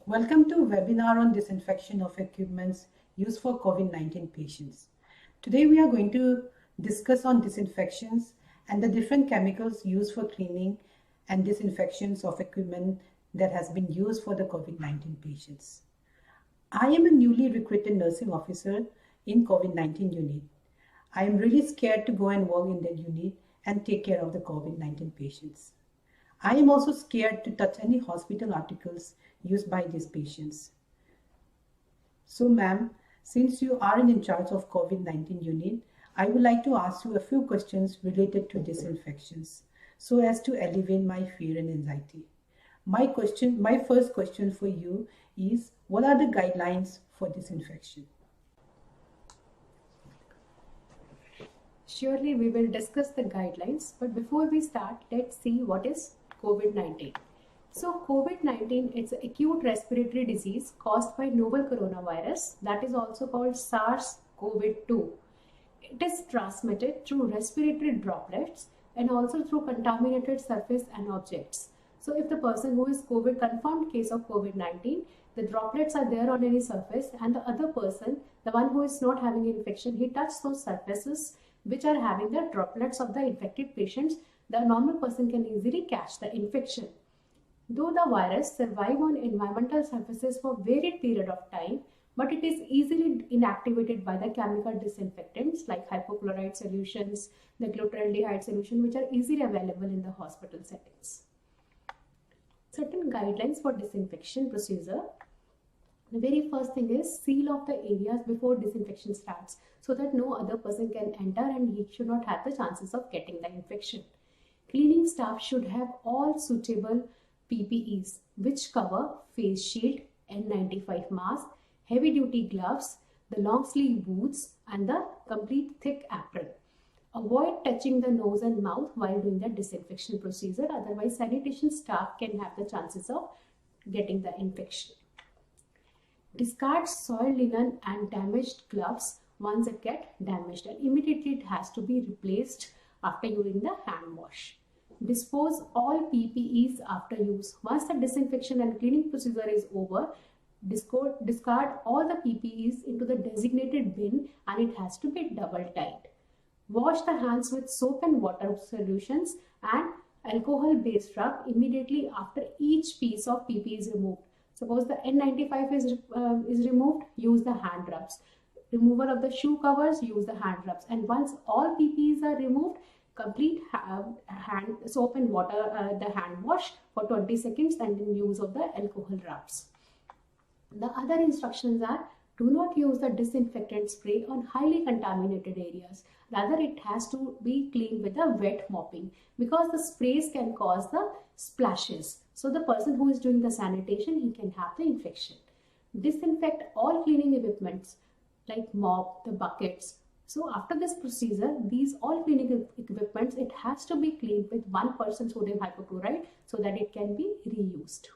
Welcome to a webinar on disinfection of equipments used for COVID-19 patients. Today we are going to discuss on disinfections and the different chemicals used for cleaning and disinfections of equipment that has been used for the COVID-19 patients. I am a newly recruited nursing officer in COVID-19 unit. I am really scared to go and work in that unit and take care of the COVID-19 patients. I am also scared to touch any hospital articles used by these patients. So ma'am, since you are in charge of COVID-19 unit, I would like to ask you a few questions related to disinfections so as to alleviate my fear and anxiety. My first question for you is, what are the guidelines for disinfection? Surely we will discuss the guidelines, but before we start, let's see what is COVID-19. So COVID-19 is an acute respiratory disease caused by novel coronavirus that is also called SARS-CoV-2. It is transmitted through respiratory droplets and also through contaminated surface and objects. So if the person who is COVID confirmed case of COVID-19, the droplets are there on any surface and the other person, the one who is not having infection, he touched those surfaces which are having the droplets of the infected patients, the normal person can easily catch the infection. Though the virus survives on environmental surfaces for varied period of time, but it is easily inactivated by the chemical disinfectants like hypochlorite solutions, the glutaraldehyde solution, which are easily available in the hospital settings. Certain guidelines for disinfection procedure. The very first thing is seal off the areas before disinfection starts so that no other person can enter and he should not have the chances of getting the infection. Cleaning staff should have all suitable PPEs which cover face shield, N95 mask, heavy duty gloves, the long sleeve boots and the complete thick apron. Avoid touching the nose and mouth while doing the disinfection procedure, otherwise sanitation staff can have the chances of getting the infection. Discard soiled linen and damaged gloves once it gets damaged and immediately it has to be replaced after using the hand wash. Dispose all PPEs after use. Once the disinfection and cleaning procedure is over, discard all the PPEs into the designated bin and it has to be double tied. Wash the hands with soap and water solutions and alcohol based rub immediately after each piece of PPE is removed. Suppose the N95 is removed, use the hand rubs. Removal of the shoe covers, use the hand rubs. And once all PPEs are removed, complete hand soap and water the hand wash for 20 seconds and then use of the alcohol rubs. The other instructions are, do not use the disinfectant spray on highly contaminated areas. Rather, it has to be cleaned with a wet mopping because the sprays can cause the splashes. So the person who is doing the sanitation, he can have the infection. Disinfect all cleaning equipments like mop, the buckets. So after this procedure, these all cleaning equipments, it has to be cleaned with 1% sodium hypochlorite so that it can be reused.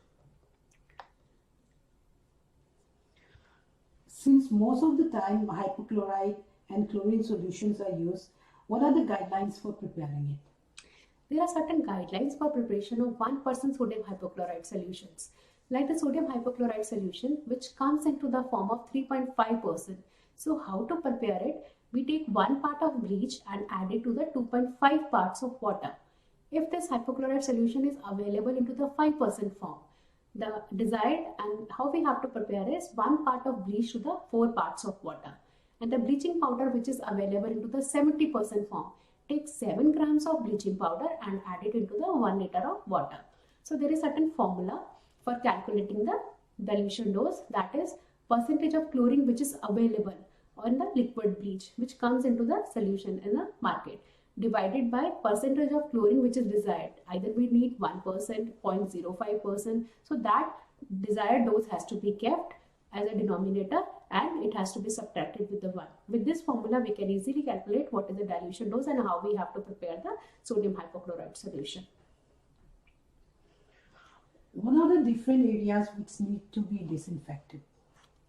Since most of the time hypochlorite and chlorine solutions are used, what are the guidelines for preparing it? There are certain guidelines for preparation of 1% sodium hypochlorite solutions. Like the sodium hypochlorite solution, which comes into the form of 3.5%. So how to prepare it? We take 1 part of bleach and add it to the 2.5 parts of water. If this hypochlorite solution is available into the 5% form, the desired and how we have to prepare is 1 part of bleach to the 4 parts of water. And the bleaching powder which is available into the 70% form, take 7 grams of bleaching powder and add it into the 1 liter of water. So there is certain formula for calculating the dilution dose, that is percentage of chlorine which is available on the liquid bleach which comes into the solution in the market, divided by percentage of chlorine which is desired. Either we need 1%, 0.05%. So that desired dose has to be kept as a denominator and it has to be subtracted with the 1. With this formula, we can easily calculate what is the dilution dose and how we have to prepare the sodium hypochlorite solution. What are the different areas which need to be disinfected?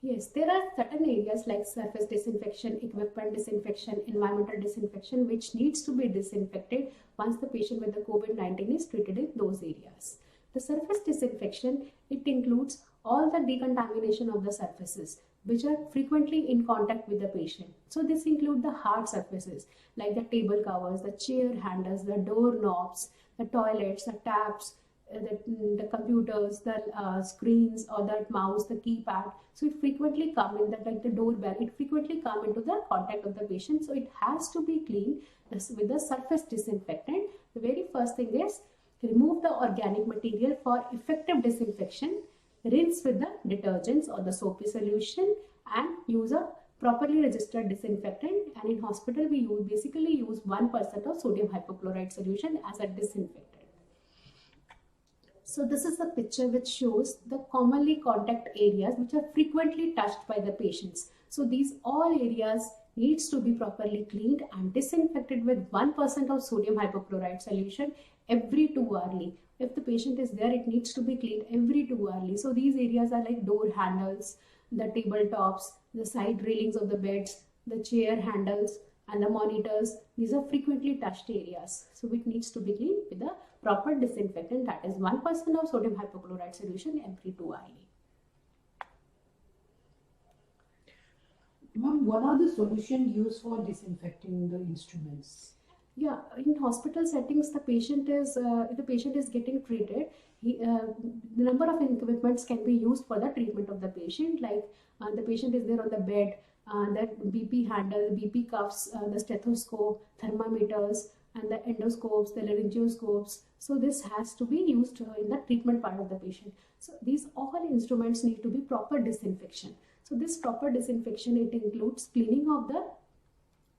Yes, there are certain areas like surface disinfection, equipment disinfection, environmental disinfection, which needs to be disinfected once the patient with the COVID-19 is treated in those areas. The surface disinfection, it includes all the decontamination of the surfaces which are frequently in contact with the patient. So this include the hard surfaces like the table covers, the chair handles, the door knobs, the toilets, the taps, the computers, the screens, or that mouse, the keypad. So it frequently come in that, like the doorbell, it frequently come into the contact of the patient. So it has to be cleaned with the surface disinfectant. The very first thing is remove the organic material for effective disinfection, rinse with the detergents or the soapy solution, and use a properly registered disinfectant. And in hospital we basically use 1% of sodium hypochlorite solution as a disinfectant. So this is the picture which shows the commonly contact areas which are frequently touched by the patients. So these all areas needs to be properly cleaned and disinfected with 1% of sodium hypochlorite solution every 2 hourly. If the patient is there, it needs to be cleaned every 2 hourly. So these areas are like door handles, the tabletops, the side railings of the beds, the chair handles, and the monitors. These are frequently touched areas. So it needs to be cleaned with a proper disinfectant, that is 1% of sodium hypochlorite solution every 2 hourly. Ma'am, what are the solutions used for disinfecting the instruments? Yeah, in hospital settings, the patient is getting treated. The number of equipments can be used for the treatment of the patient. Like the patient is there on the bed, that BP handle, BP cuffs, the stethoscope, thermometers, and the endoscopes, the laryngoscopes. So this has to be used in the treatment part of the patient. So these all instruments need to be proper disinfection. So this proper disinfection, it includes cleaning of the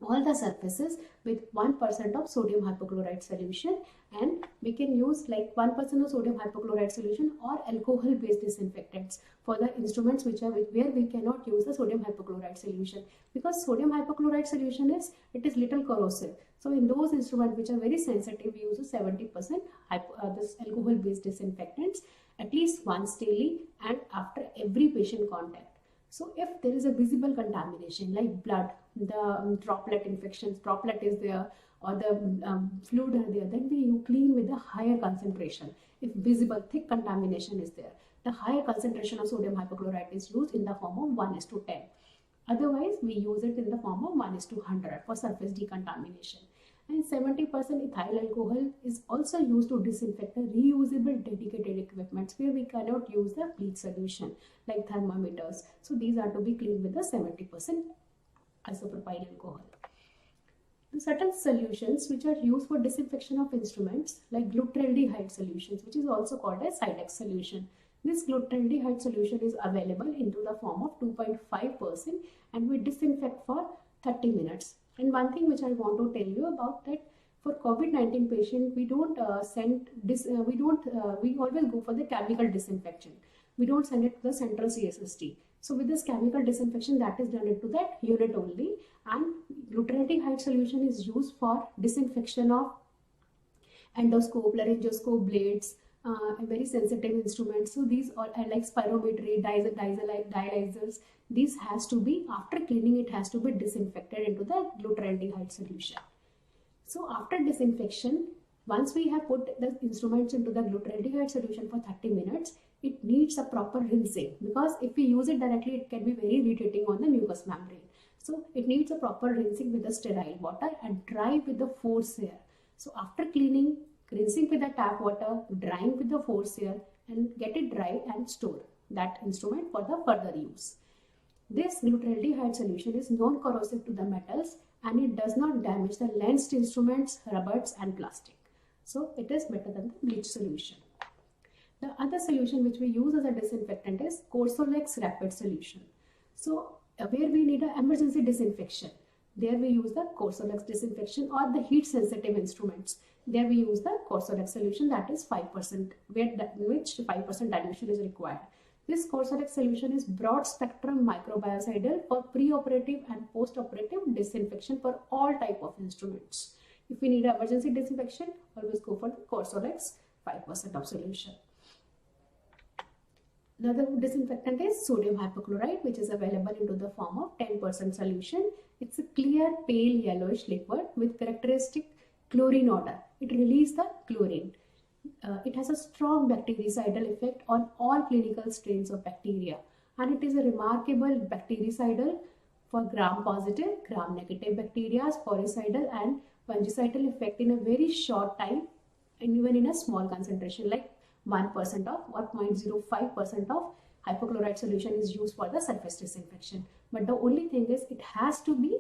all the surfaces with 1% of sodium hypochlorite solution, and we can use like 1% of sodium hypochlorite solution or alcohol based disinfectants for the instruments where we cannot use the sodium hypochlorite solution, because sodium hypochlorite solution is little corrosive. So in those instruments which are very sensitive, we use a 70% this alcohol based disinfectants at least once daily and after every patient contact. So if there is a visible contamination like blood, the droplet infections, droplet is there, or the fluid are there, then we clean with a higher concentration. If visible thick contamination is there, the higher concentration of sodium hypochlorite is used in the form of 1:10. Otherwise, we use it in the form of 1:100 for surface decontamination. And 70% ethyl alcohol is also used to disinfect the reusable dedicated equipments where we cannot use the bleach solution like thermometers. So these are to be cleaned with the 70% isopropyl alcohol. The certain solutions which are used for disinfection of instruments like glutaraldehyde solutions, which is also called as Sidex solution. This glutaraldehyde solution is available into the form of 2.5% and we disinfect for 30 minutes. And one thing which I want to tell you about that, for COVID-19 patient, we don't we always go for the chemical disinfection. We don't send it to the central CSST. So with this chemical disinfection, that is done into that unit only, and glutaraldehyde solution is used for disinfection of endoscope, laryngoscope blades, very sensitive instruments. So these are like spirometry, dialyzers. These has to be, after cleaning, it has to be disinfected into the glutaraldehyde solution. So after disinfection, once we have put the instruments into the glutaraldehyde solution for 30 minutes, it needs a proper rinsing, because if we use it directly, it can be very irritating on the mucous membrane. So it needs a proper rinsing with the sterile water and dry with the force air. So after cleaning, rinsing with the tap water, drying with the force air, and get it dry and store that instrument for the further use. This glutaraldehyde solution is non-corrosive to the metals and it does not damage the lensed instruments, rubbers and plastic. So it is better than the bleach solution. The other solution which we use as a disinfectant is Corsolex rapid solution. So where we need an emergency disinfection, there we use the Corsolex disinfection, or the heat sensitive instruments. There we use the Corsolex solution, that is 5%, which 5% dilution is required. This Corsolex solution is broad spectrum microbiocidal for pre-operative and post-operative disinfection for all type of instruments. If we need emergency disinfection, always go for the Corsolex 5% of solution. Another disinfectant is sodium hypochlorite, which is available into the form of 10% solution. It's a clear, pale yellowish liquid with characteristic chlorine odor. It releases the chlorine. It has a strong bactericidal effect on all clinical strains of bacteria, and it is a remarkable bactericidal for gram-positive, gram-negative bacteria, sporicidal and fungicidal effect in a very short time, and even in a small concentration like 1% of or 0.05% of hypochlorite solution is used for the surface disinfection. But the only thing is it has to be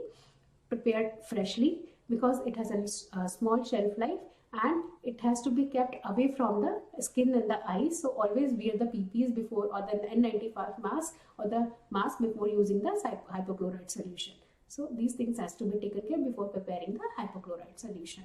prepared freshly because it has a small shelf life, and it has to be kept away from the skin and the eyes. So always wear the PPEs before, or the N95 mask or the mask before using the hypochlorite solution. So these things has to be taken care before preparing the hypochlorite solution.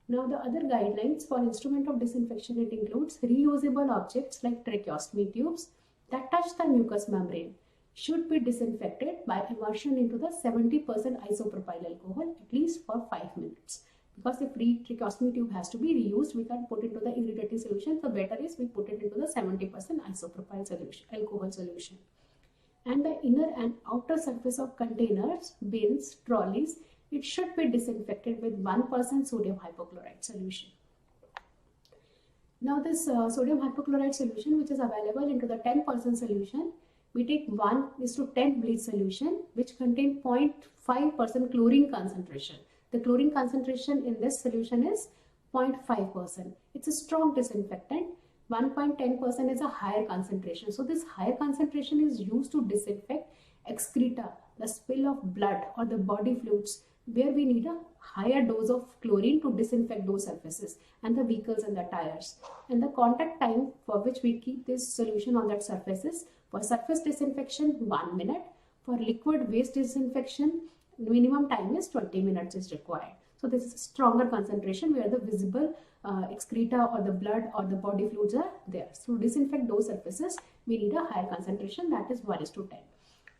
Now the other guidelines for instrument of disinfection, it includes reusable objects like tracheostomy tubes that touch the mucous membrane should be disinfected by immersion into the 70% isopropyl alcohol at least for 5 minutes. Because the tracheostomy tube has to be reused, we can't put into the irritating solution. So better is we put it into the 70% isopropyl solution, alcohol solution. And the inner and outer surface of containers, bins, trolleys, it should be disinfected with 1% sodium hypochlorite solution. Now this sodium hypochlorite solution, which is available into the 10% solution, we take 1:10 bleach solution, which contain 0.5% chlorine concentration. The chlorine concentration in this solution is 0.5%. It's a strong disinfectant. 1.10% is a higher concentration. So this higher concentration is used to disinfect excreta, the spill of blood or the body fluids, where we need a higher dose of chlorine to disinfect those surfaces and the vehicles and the tires. And the contact time for which we keep this solution on that surfaces, for surface disinfection 1 minute, for liquid waste disinfection minimum time is 20 minutes is required. So this is a stronger concentration where the visible excreta or the blood or the body fluids are there. So to disinfect those surfaces, we need a higher concentration, that is 1:10.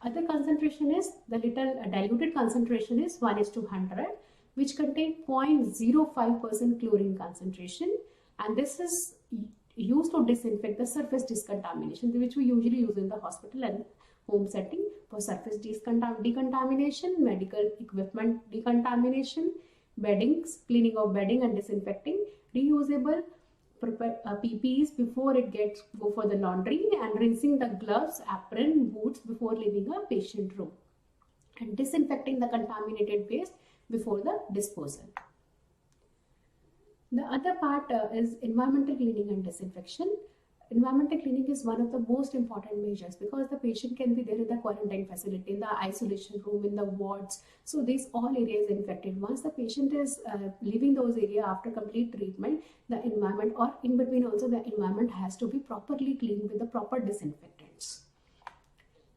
Other concentration is the little diluted concentration is 1:100, which contain 0.05% chlorine concentration, and this is used to disinfect the surface discontamination, which we usually use in the hospital and home setting for surface decontamination, medical equipment decontamination, beddings, cleaning of bedding and disinfecting, reusable PPEs before it go for the laundry, and rinsing the gloves, apron, boots before leaving a patient room, and disinfecting the contaminated waste before the disposal. The other part is environmental cleaning and disinfection. Environmental cleaning is one of the most important measures because the patient can be there in the quarantine facility, in the isolation room, in the wards. So these all areas infected. Once the patient is leaving those areas after complete treatment, the environment, or in between also, the environment has to be properly cleaned with the proper disinfectants.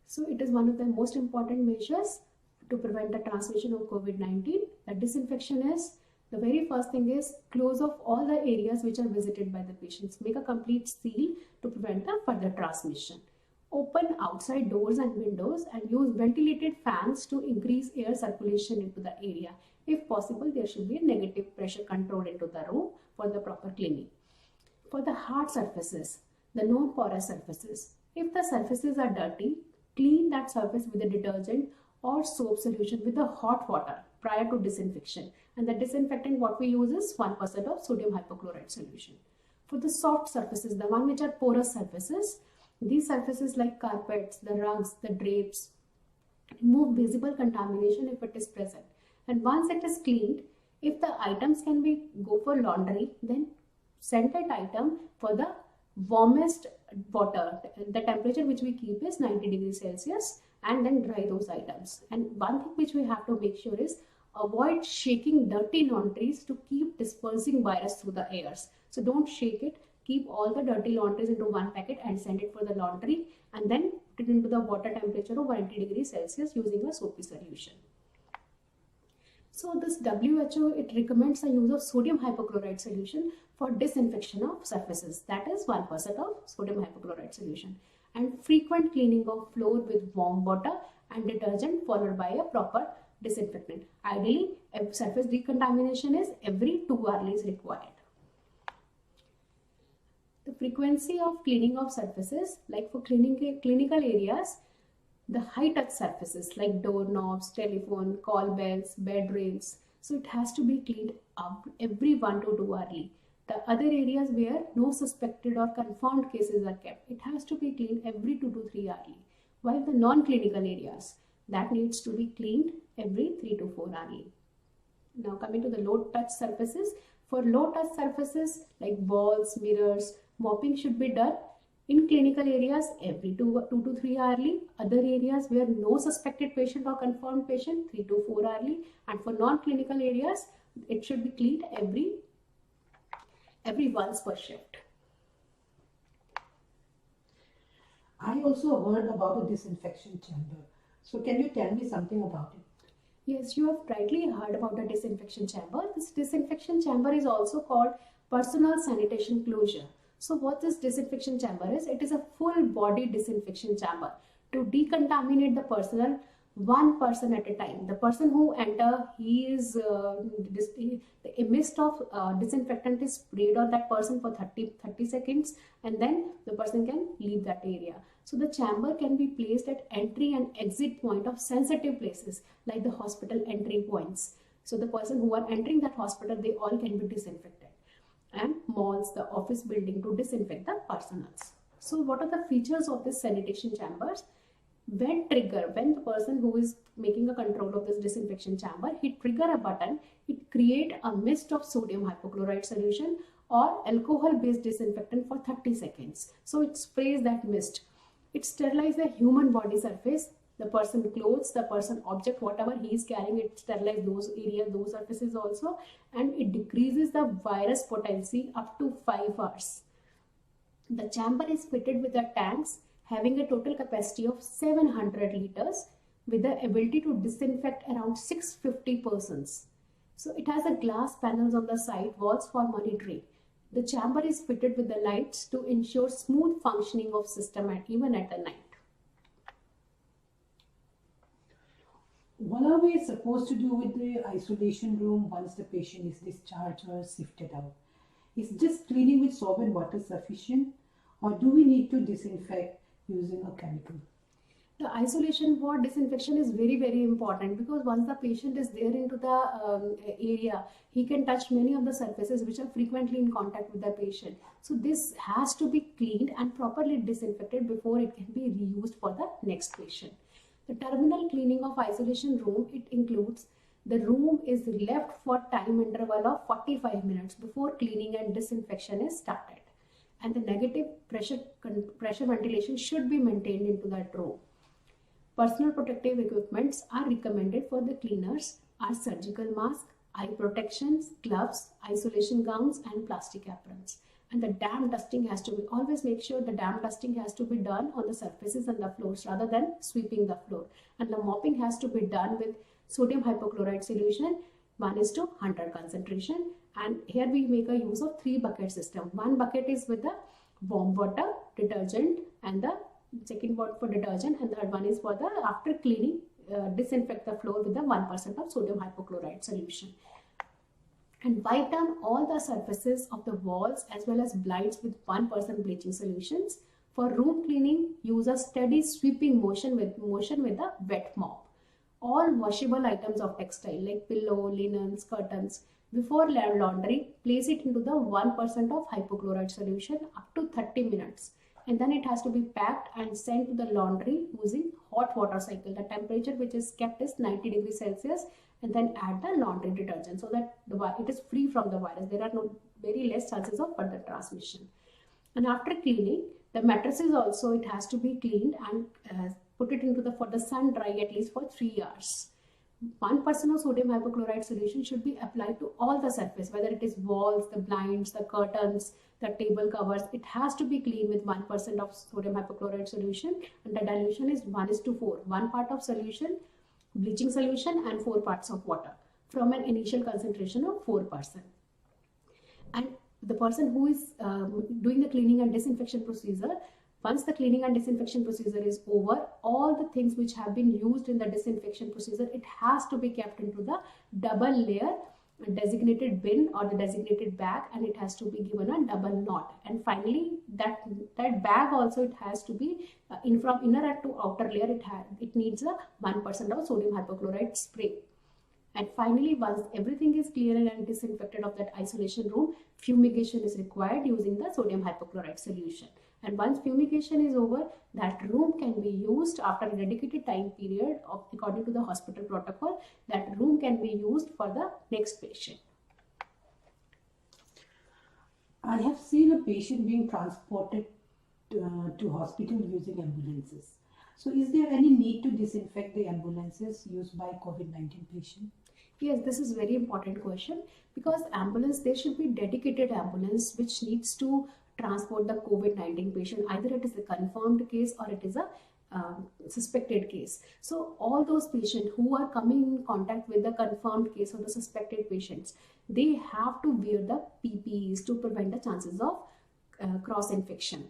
So it is one of the most important measures to prevent the transmission of COVID-19. The disinfection is, the very first thing is close off all the areas which are visited by the patients. Make a complete seal to prevent the further transmission. Open outside doors and windows and use ventilated fans to increase air circulation into the area. If possible, there should be a negative pressure control into the room for the proper cleaning. For the hard surfaces, the non-porous surfaces, if the surfaces are dirty, clean that surface with a detergent or soap solution with the hot water prior to disinfection, and the disinfectant what we use is 1% of sodium hypochlorite solution. For the soft surfaces, the one which are porous surfaces, these surfaces like carpets, the rugs, the drapes, remove visible contamination if it is present, and once it is cleaned, if the items can be go for laundry, then send that item for the warmest water. The temperature which we keep is 90 degrees Celsius, and then dry those items. And one thing which we have to make sure is avoid shaking dirty laundries to keep dispersing virus through the airs. So don't shake it. Keep all the dirty laundries into one packet and send it for the laundry, and then put it into the water temperature of 90 degrees Celsius using a soapy solution. So this WHO, it recommends the use of sodium hypochlorite solution for disinfection of surfaces, that is 1% of sodium hypochlorite solution, and frequent cleaning of floor with warm water and detergent followed by a proper disinfectant. Ideally, surface decontamination is every 2 hours is required. The frequency of cleaning of surfaces, like for clinical areas, the high touch surfaces like doorknobs, telephone, call bells, bed rails, so it has to be cleaned up every 1 to 2 hours. The other areas where no suspected or confirmed cases are kept, it has to be cleaned every 2 to 3 hourly. While the non-clinical areas, that needs to be cleaned every 3 to 4 hourly. Now coming to the low touch surfaces. For low touch surfaces like walls, mirrors, mopping should be done in clinical areas every 2 to 3 hourly. Other areas where no suspected patient or confirmed patient, 3 to 4 hourly. And for non-clinical areas, it should be cleaned every once per shift. I also heard about a disinfection chamber. So can you tell me something about it? Yes, you have rightly heard about a disinfection chamber. This disinfection chamber is also called personal sanitation closure. So what this disinfection chamber is, it is a full body disinfection chamber to decontaminate the personnel one person at a time. The person who enter, a mist of disinfectant is sprayed on that person for 30 seconds, and then the person can leave that area. So the chamber can be placed at entry and exit point of sensitive places like the hospital entry points. So the person who are entering that hospital, they all can be disinfected. And malls, the office building, to disinfect the personals. So what are the features of this sanitation chambers? When the person who is making a control of this disinfection chamber, he trigger a button, it create a mist of sodium hypochlorite solution or alcohol based disinfectant for 30 seconds. So it sprays that mist. It sterilizes the human body surface, the person clothes, the person object, whatever he is carrying, it sterilizes those areas, those surfaces also, and it decreases the virus potency up to 5 hours. The chamber is fitted with the tanks having a total capacity of 700 liters with the ability to disinfect around 650 persons. So it has a glass panels on the side walls for monitoring. The chamber is fitted with the lights to ensure smooth functioning of system even at the night. What are we supposed to do with the isolation room once the patient is discharged or shifted out? Is just cleaning with soap and water sufficient, or do we need to disinfect using a chemical? The isolation ward disinfection is very, very important, because once the patient is there into the area, he can touch many of the surfaces which are frequently in contact with the patient. So this has to be cleaned and properly disinfected before it can be reused for the next patient. The terminal cleaning of isolation room, it includes the room is left for time interval of 45 minutes before cleaning and disinfection is started. And the negative pressure ventilation should be maintained into that room. Personal protective equipments are recommended for the cleaners are surgical mask, eye protections, gloves, isolation gowns and plastic aprons. And the damp dusting has to be, always make sure the damp dusting has to be done on the surfaces and the floors rather than sweeping the floor. And the mopping has to be done with sodium hypochlorite solution 1:100 concentration. And here we make a use of 3 bucket system. One bucket is with the warm water, detergent, and the second one for detergent, and third one is for the after cleaning, disinfect the floor with the 1% of sodium hypochlorite solution. And wipe down all the surfaces of the walls as well as blinds with 1% bleaching solutions. For room cleaning, use a steady sweeping motion with the wet mop. All washable items of textile like pillow, linens, curtains, before laundry, place it into the 1% of hypochlorite solution up to 30 minutes. And then it has to be packed and sent to the laundry using hot water cycle. The temperature which is kept is 90 degrees Celsius, and then add the laundry detergent so that it is free from the virus. There are very less chances of further transmission. And after cleaning, the mattresses also, it has to be cleaned and put it into for the sun dry at least for 3 hours. 1% of sodium hypochlorite solution should be applied to all the surface, whether it is walls, the blinds, the curtains, the table covers. It has to be cleaned with 1% of sodium hypochlorite solution, and the dilution is 1:4. 1 part of solution, bleaching solution, and 4 parts of water from an initial concentration of 4%. And the person who is doing the cleaning and disinfection procedure, once the cleaning and disinfection procedure is over, all the things which have been used in the disinfection procedure, it has to be kept into the double layer designated bin or the designated bag, and it has to be given a double knot. And finally, that bag also, it has to be from inner to outer layer, it needs a 1% of sodium hypochlorite spray. And finally, once everything is clear and disinfected of that isolation room, fumigation is required using the sodium hypochlorite solution. And once fumigation is over, that room can be used after a dedicated time period according to the hospital protocol. That room can be used for the next patient. I have seen a patient being transported to hospital using ambulances. So is there any need to disinfect the ambulances used by COVID-19 patient? Yes, this is very important question, because ambulance, there should be dedicated ambulance which needs to transport the COVID-19 patient. Either it is a confirmed case or it is a suspected case. So all those patients who are coming in contact with the confirmed case or the suspected patients, they have to wear the PPEs to prevent the chances of cross infection.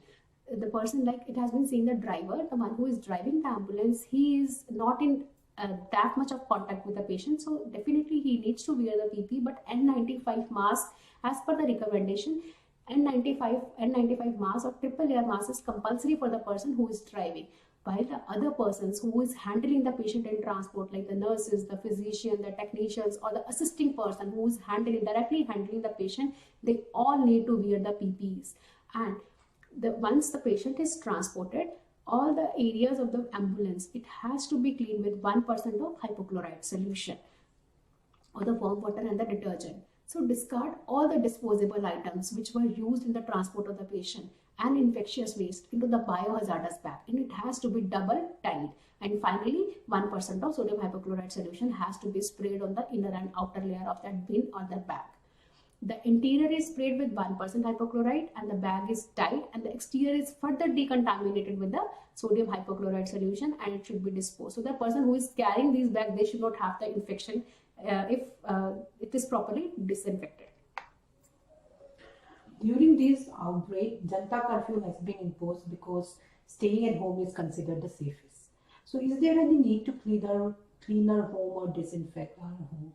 The person, like it has been seen, the driver, the one who is driving the ambulance, he is not in that much of contact with the patient, so definitely he needs to wear the PP. But N95 mask, as per the recommendation, N95 mask or triple layer mask is compulsory for the person who is driving, while the other persons who is handling the patient in transport, like the nurses, the physician, the technicians, or the assisting person who is directly handling the patient, they all need to wear the PPEs. And once the patient is transported, all the areas of the ambulance, it has to be cleaned with 1% of hypochlorite solution or the warm water and the detergent. So discard all the disposable items which were used in the transport of the patient and infectious waste into the biohazardous bag, and it has to be double tied. And finally, 1% of sodium hypochlorite solution has to be sprayed on the inner and outer layer of that bin or the bag. The interior is sprayed with 1% hypochlorite and the bag is tied, and the exterior is further decontaminated with the sodium hypochlorite solution, and it should be disposed. So the person who is carrying these bags, they should not have the infection if it is properly disinfected. During this outbreak, Janta curfew has been imposed because staying at home is considered the safest. So is there any need to clean our home or disinfect our home?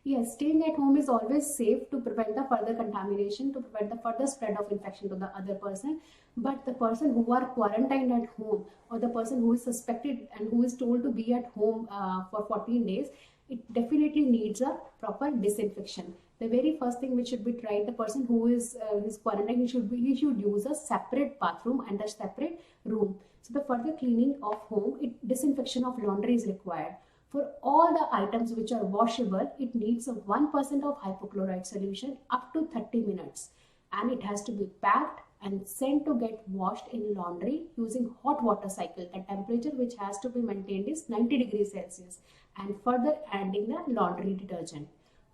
Yes, staying at home is always safe to prevent the further contamination, to prevent the further spread of infection to the other person. But the person who are quarantined at home, or the person who is suspected and who is told to be at home for 14 days, it definitely needs a proper disinfection. The very first thing which should be tried, the person who is quarantined, he should use a separate bathroom and a separate room. So the further cleaning of home, disinfection of laundry is required. For all the items which are washable, it needs a 1% of hypochlorite solution up to 30 minutes. And it has to be packed and sent to get washed in laundry using hot water cycle. The temperature which has to be maintained is 90 degrees Celsius, and further adding the laundry detergent.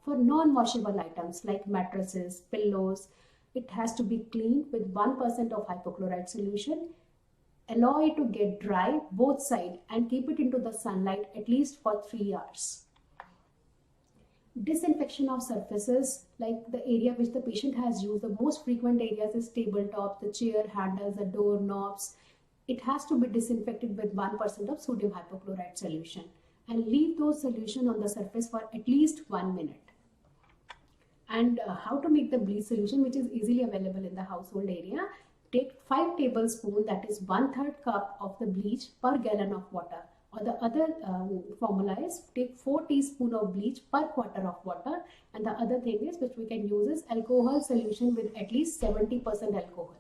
For non-washable items like mattresses, pillows, it has to be cleaned with 1% of hypochlorite solution. Allow it to get dry both sides and keep it into the sunlight at least for 3 hours. Disinfection of surfaces, like the area which the patient has used, the most frequent areas is tabletop, the chair handles, the door knobs. It has to be disinfected with 1% of sodium hypochlorite solution, and leave those solution on the surface for at least 1 minute. And how to make the bleach solution, which is easily available in the household area. Take 5 tablespoons, that is 1/3 cup of the bleach per gallon of water. Or the other formula is take 4 teaspoons of bleach per quarter of water. And the other thing is, which we can use, is alcohol solution with at least 70% alcohol.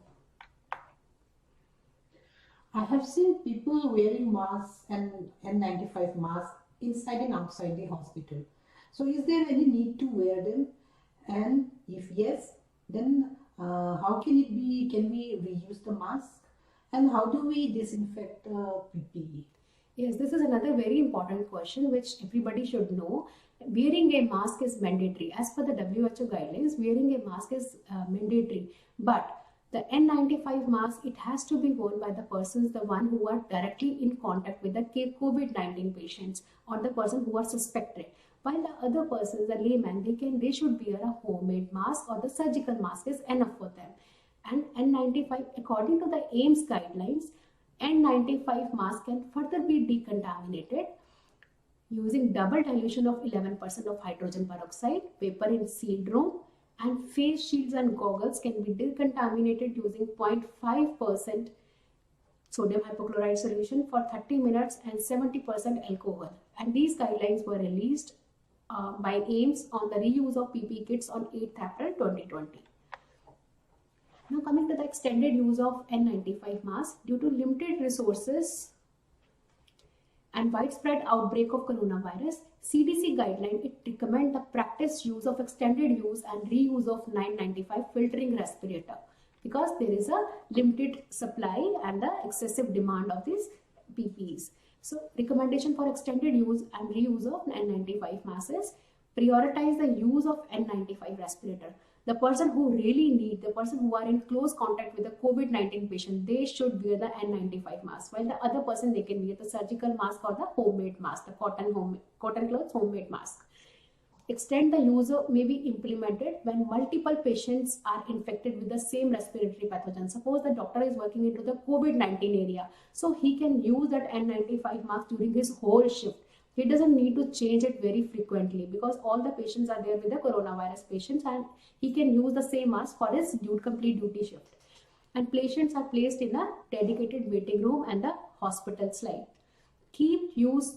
I have seen people wearing masks and N95 masks inside and outside the hospital. So is there any need to wear them? And if yes, then how can we reuse the mask? And how do we disinfect the PPE? Yes, this is another very important question which everybody should know. Wearing a mask is mandatory. As per the WHO guidelines, wearing a mask is mandatory. But the N95 mask, it has to be worn by the persons, the one who are directly in contact with the COVID-19 patients or the person who are suspected. While the other persons, the layman, they should wear a homemade mask, or the surgical mask is enough for them. And N95, according to the AIMS guidelines, N95 mask can further be decontaminated using double dilution of 11% of hydrogen peroxide, paper in sealed room, and face shields and goggles can be decontaminated using 0.5% sodium hypochlorite solution for 30 minutes and 70% alcohol. And these guidelines were released by AIIMS on the reuse of PPE kits on 8th April 2020. Now coming to the extended use of N95 mask, due to limited resources and widespread outbreak of coronavirus, CDC guideline, it recommend the practice use of extended use and reuse of N95 filtering respirator, because there is a limited supply and the excessive demand of these PPEs. So recommendation for extended use and reuse of N95 masks is prioritize the use of N95 respirator. The person who really need, the person who are in close contact with a COVID-19 patient, they should wear the N95 mask, while the other person, they can wear the surgical mask or the homemade mask, the cotton clothes homemade mask. Extend the use may be implemented when multiple patients are infected with the same respiratory pathogen. Suppose the doctor is working into the COVID-19 area, so he can use that N95 mask during his whole shift. He doesn't need to change it very frequently, because all the patients are there with the coronavirus patients, and he can use the same mask for his complete duty shift. And patients are placed in a dedicated waiting room and the hospital slide. Keep use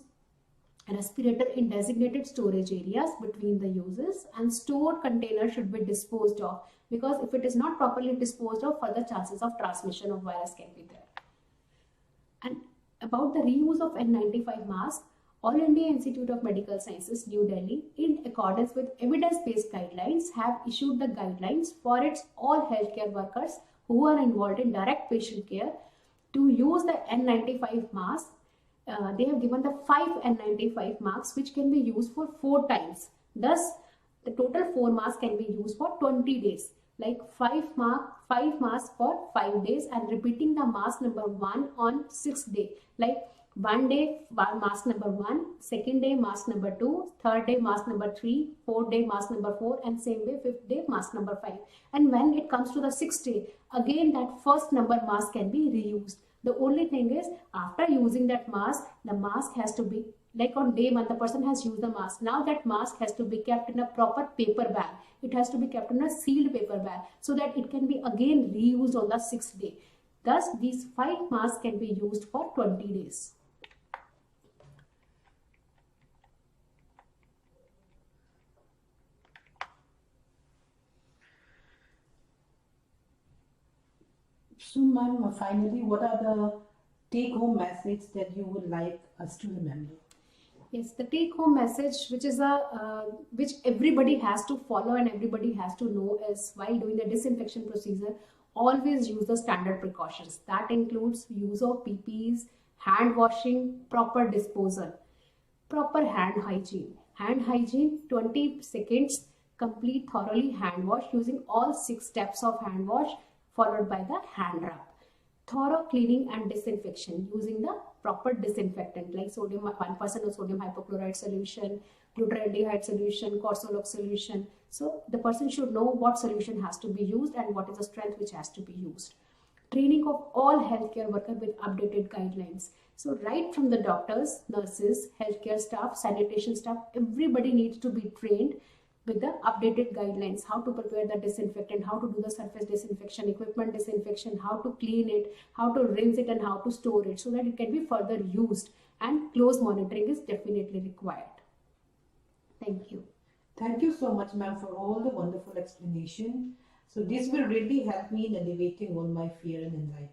respirator in designated storage areas between the uses, and stored container should be disposed of, because if it is not properly disposed of, further chances of transmission of virus can be there. And about the reuse of N95 mask, All India Institute of Medical Sciences, New Delhi, in accordance with evidence-based guidelines, have issued the guidelines for its all healthcare workers who are involved in direct patient care to use the N95 mask. They have given the 5 N95 masks which can be used for 4 times. Thus, the total 4 masks can be used for 20 days. Like 5 masks for 5 days, and repeating the mask number 1 on 6th day. Like one day mask number 1, second day mask number 2, third day mask number 3, fourth day mask number 4, and same way 5th day mask number 5. And when it comes to the 6th day, again that first number mask can be reused. The only thing is, after using that mask, the mask has to be, like on day 1, the person has used the mask. Now that mask has to be kept in a proper paper bag. It has to be kept in a sealed paper bag, so that it can be again reused on the 6th day. Thus, these 5 masks can be used for 20 days. So, ma'am, finally, what are the take-home messages that you would like us to remember? Yes, the take-home message, which everybody has to follow and everybody has to know, is while doing the disinfection procedure, always use the standard precautions. That includes use of PPEs, hand washing, proper disposal, proper hand hygiene. Hand hygiene, 20 seconds, complete thoroughly hand wash using all 6 steps of hand wash, followed by the hand rub. Thorough cleaning and disinfection using the proper disinfectant like 1% of sodium hypochlorite solution, glutaraldehyde solution, Corsolux solution. So the person should know what solution has to be used and what is the strength which has to be used. Training of all healthcare workers with updated guidelines. So right from the doctors, nurses, healthcare staff, sanitation staff, everybody needs to be trained with the updated guidelines, how to prepare the disinfectant, how to do the surface disinfection, equipment disinfection, how to clean it, how to rinse it, and how to store it so that it can be further used, and close monitoring is definitely required. Thank you. Thank you so much, ma'am, for all the wonderful explanation. So this will really help me in alleviating all my fear and anxiety.